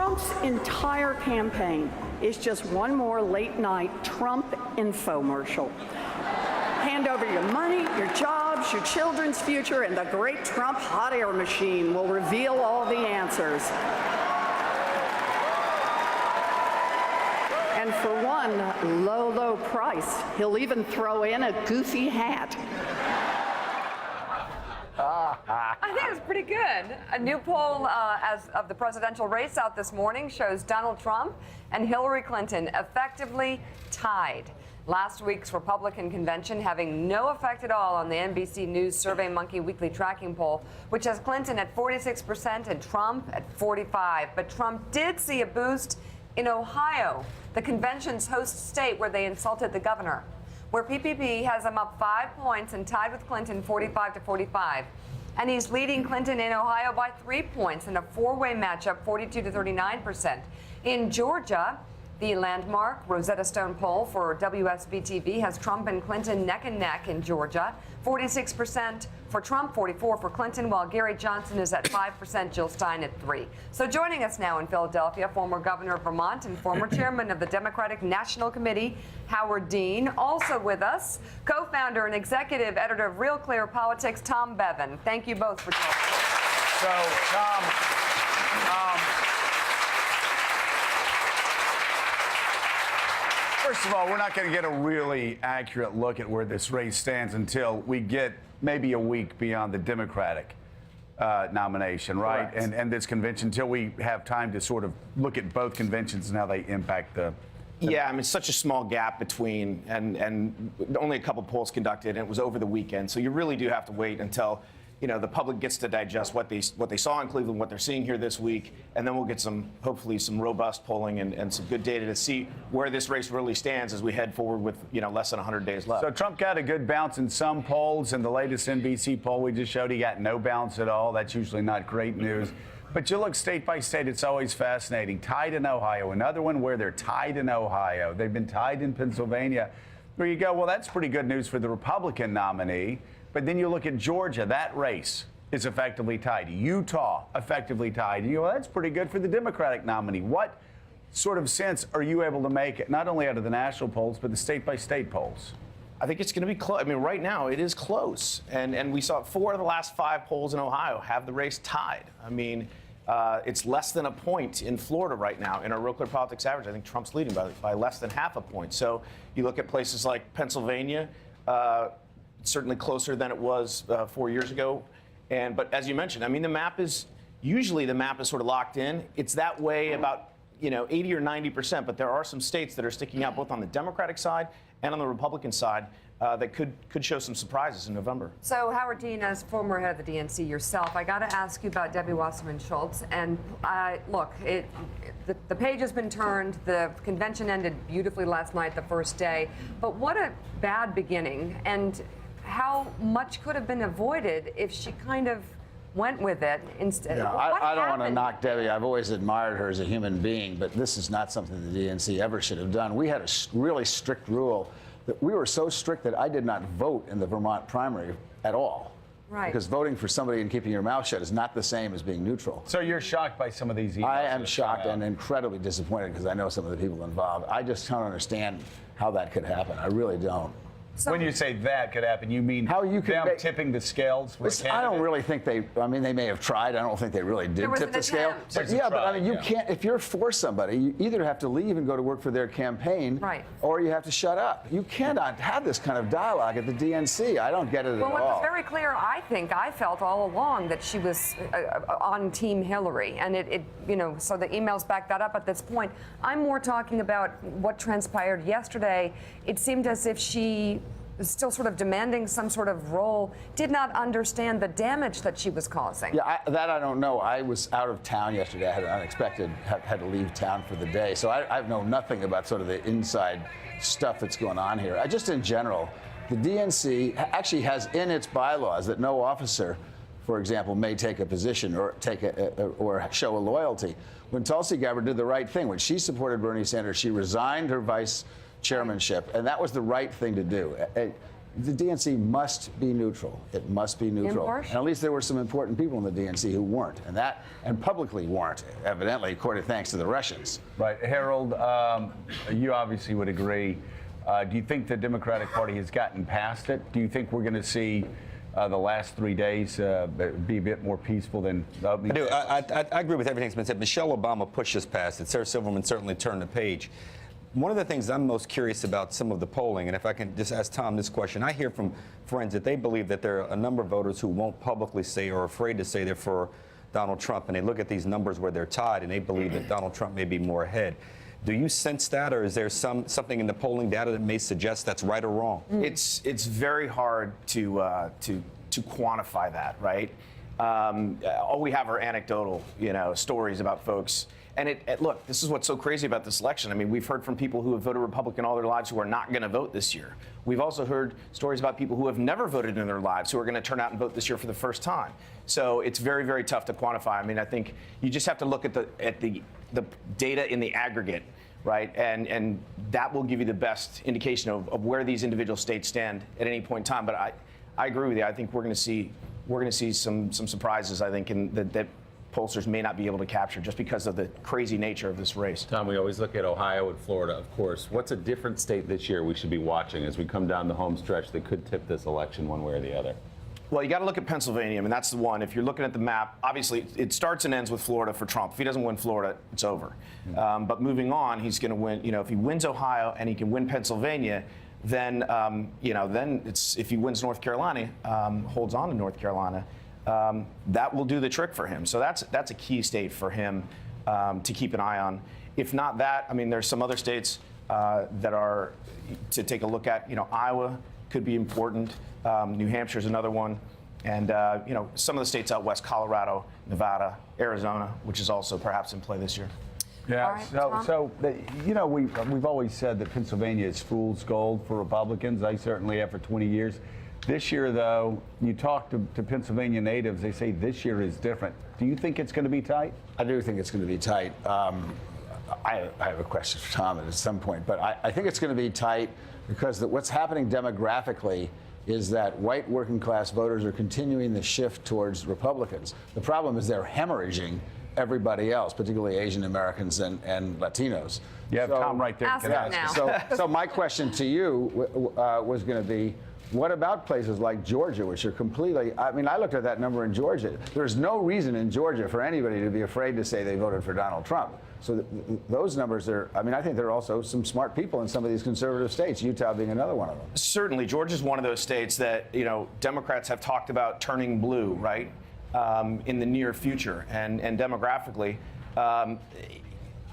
Trump's entire campaign is just one more late-night Trump infomercial. Hand over your money, your jobs, your children's future, and the great Trump hot air machine will reveal all the answers. And for one low, low price, he'll even throw in a goofy hat. I think it's pretty good. A new poll as of the presidential race out this morning shows Donald Trump and Hillary Clinton effectively tied. Last week's Republican convention having no effect at all on the NBC News SurveyMonkey weekly tracking poll, which has Clinton at 46% and Trump at 45%. But Trump did see a boost in Ohio, the convention's host state where they insulted the governor, where PPP has him up 5 points and tied with Clinton 45-45. And he's leading Clinton in Ohio by 3 points in a four-way matchup, 42-39%. In Georgia, the landmark Rosetta Stone poll for WSB-TV has Trump and Clinton neck and neck in Georgia, 46% for Trump, 44% for Clinton, while Gary Johnson is at 5%, Jill Stein at 3%. So joining us now in Philadelphia, former governor of Vermont and former chairman of the Democratic National Committee, Howard Dean. Also with us, co-founder and executive editor of Real Clear Politics, Tom Bevan. Thank you both for joining us. So, Tom, first of all, we're not going to get a really accurate look at where this race stands until we get maybe a week beyond the Democratic nomination, right? And this convention, until we have time to sort of look at both conventions and how they impact the. Yeah, I mean, such a small gap between, and only a couple polls conducted, and it was over the weekend. So you really do have to wait until, you know, the public gets to digest what they saw in Cleveland, what they're seeing here this week, and then we'll get hopefully some robust polling and some good data to see where this race really stands as we head forward with, you know, less than 100 days left. So Trump got a good bounce in some polls. In the latest NBC poll we just showed, he got no bounce at all. That's usually not great news. But you look state by state, it's always fascinating. Tied in Ohio, another one where they're tied in Ohio. They've been tied in Pennsylvania. Where you go, well, that's pretty good news for the Republican nominee. But then you look at Georgia, that race is effectively tied. Utah, effectively tied. And you go, well, that's pretty good for the Democratic nominee. What sort of sense are you able to make, not only out of the national polls, but the state-by-state polls? I think it's going to be close. I mean, right now it is close. And we saw 4 of the last 5 polls in Ohio have the race tied. I mean, it's less than a point in Florida right now. In our Real Clear Politics average, I think Trump's leading by less than half a point. So you look at places like Pennsylvania, certainly closer than it was 4 years ago. But as you mentioned, I mean, the map is sort of locked in. It's that way about, you know, 80 or 90%, but there are some states that are sticking out both on the Democratic side and on the Republican side that could show some surprises in November. So, Howard Dean, as former head of the DNC yourself, I got to ask you about Debbie Wasserman Schultz. And look, the page has been turned. The convention ended beautifully last night, the first day. But what a bad beginning. And how much could have been avoided if she kind of went with it instead? Yeah, I don't want to knock Debbie. I've always admired her as a human being, but this is not something the DNC ever should have done. We had a really strict rule that we were so strict that I did not vote in the Vermont primary at all. Right. Because voting for somebody and keeping your mouth shut is not the same as being neutral. So you're shocked by some of these emails? I am shocked and incredibly disappointed because I know some of the people involved. I just don't understand how that could happen. I really don't. So, when you say that could happen, you mean how you them tipping the scales? I don't really think I mean, they may have tried. I don't think they really did tip the scale. But yeah, but I mean, you can't, if you're for somebody, you either have to leave and go to work for their campaign, right, or you have to shut up. You cannot have this kind of dialogue at the DNC. I don't get it at all. Well, it was very clear, I felt all along that she was on Team Hillary. And it, you know, so the emails back that up at this point. I'm more talking about what transpired yesterday. It seemed as if she still sort of demanding some sort of role, did not understand the damage that she was causing. Yeah, that I don't know. I was out of town yesterday. I had an unexpected, had to leave town for the day. So I know nothing about sort of the inside stuff that's going on here. Just in general, the DNC actually has in its bylaws that no officer, for example, may take a position or or show a loyalty. When Tulsi Gabbard did the right thing, when she supported Bernie Sanders, she resigned her vice chairmanship, and that was the right thing to do. the DNC must be neutral. It must be neutral. Impartial. And at least there were some important people in the DNC who weren't, and publicly weren't, evidently, according thanks to the Russians. Right. Harold, you obviously would agree. Do you think the Democratic Party has gotten past it? Do you think we're going to see the last 3 days be a bit more peaceful than the opening? I do. I agree with everything that's been said. Michelle Obama pushed us past it. Sarah Silverman certainly turned the page. One of the things I'm most curious about some of the polling, and if I can just ask Tom this question, I hear from friends that they believe that there are a number of voters who won't publicly say or are afraid to say they're for Donald Trump, and they look at these numbers where they're tied, and they believe that Donald Trump may be more ahead. Do you sense that, or is there something in the polling data that may suggest that's right or wrong? It's very hard to quantify that, right? All we have are anecdotal, stories about folks. And look, this is what's so crazy about this election. I mean, we've heard from people who have voted Republican all their lives who are not going to vote this year. We've also heard stories about people who have never voted in their lives who are going to turn out and vote this year for the first time. So it's very, very tough to quantify. I mean, I think you just have to look at the data in the aggregate, right? And that will give you the best indication of where these individual states stand at any point in time. But I agree with you. I think we're going to see some surprises. I think that pollsters may not be able to capture just because of the crazy nature of this race. Tom, we always look at Ohio and Florida, of course. What's a different state this year we should be watching as we come down the home stretch that could tip this election one way or the other? Well, you got to look at Pennsylvania. I mean, that's the one. If you're looking at the map, obviously it starts and ends with Florida for Trump. If he doesn't win Florida, it's over. But moving on, he's going to win. If he wins Ohio and he can win Pennsylvania, then then if he wins North Carolina, holds on to North Carolina, that will do the trick for him. So that's a key state for him to keep an eye on. If not that, I mean, there's some other states that are to take a look at. Iowa could be important. New Hampshire is another one. And, some of the states out west, Colorado, Nevada, Arizona, which is also perhaps in play this year. Yeah. All right, We've always said that Pennsylvania is fool's gold for Republicans. I certainly have for 20 years. This year, though, you talk to Pennsylvania natives, they say this year is different. Do you think it's going to be tight? I do think it's going to be tight. I have a question for Tom at some point, but I think it's going to be tight because what's happening demographically is that white working class voters are continuing the shift towards Republicans. The problem is they're hemorrhaging everybody else, particularly Asian Americans and Latinos. You have Tom right there. Ask him now. So my question to you was going to be, what about places like Georgia, which are completely, I mean, I looked at that number in Georgia. There's no reason in Georgia for anybody to be afraid to say they voted for Donald Trump. So those numbers are, I mean, I think there are also some smart people in some of these conservative states, Utah being another one of them. Certainly, Georgia's one of those states that, Democrats have talked about turning blue, right, in the near future. And demographically, I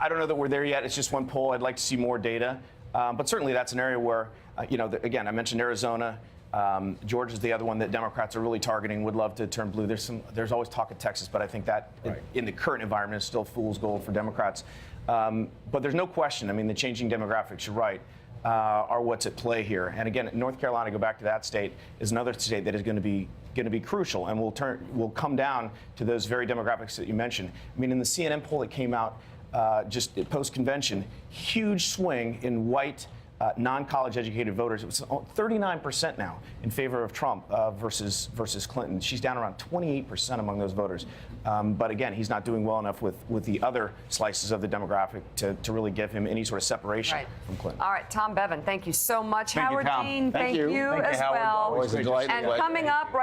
don't know that we're there yet. It's just one poll. I'd like to see more data. But certainly that's an area where, again, I mentioned Arizona. Georgia's the other one that Democrats are really targeting, would love to turn blue. There's always talk of Texas, but I think that in the current environment is still fool's gold for Democrats. But there's no question. I mean, the changing demographics, you're right, are what's at play here. And again, North Carolina, go back to that state, is another state that is going to be crucial and will come down to those very demographics that you mentioned. I mean, in the CNN poll that came out just post-convention, huge swing in white non-college educated voters. It was 39% now in favor of Trump versus Clinton. She's down around 28% among those voters. But again, he's not doing well enough with the other slices of the demographic to really give him any sort of separation from Clinton. All right, Tom Bevan, thank you so much. Thank you, Howard Tom. Dean, Thank thank you. you Thank you, as Howard. well. Always a delight. And coming up right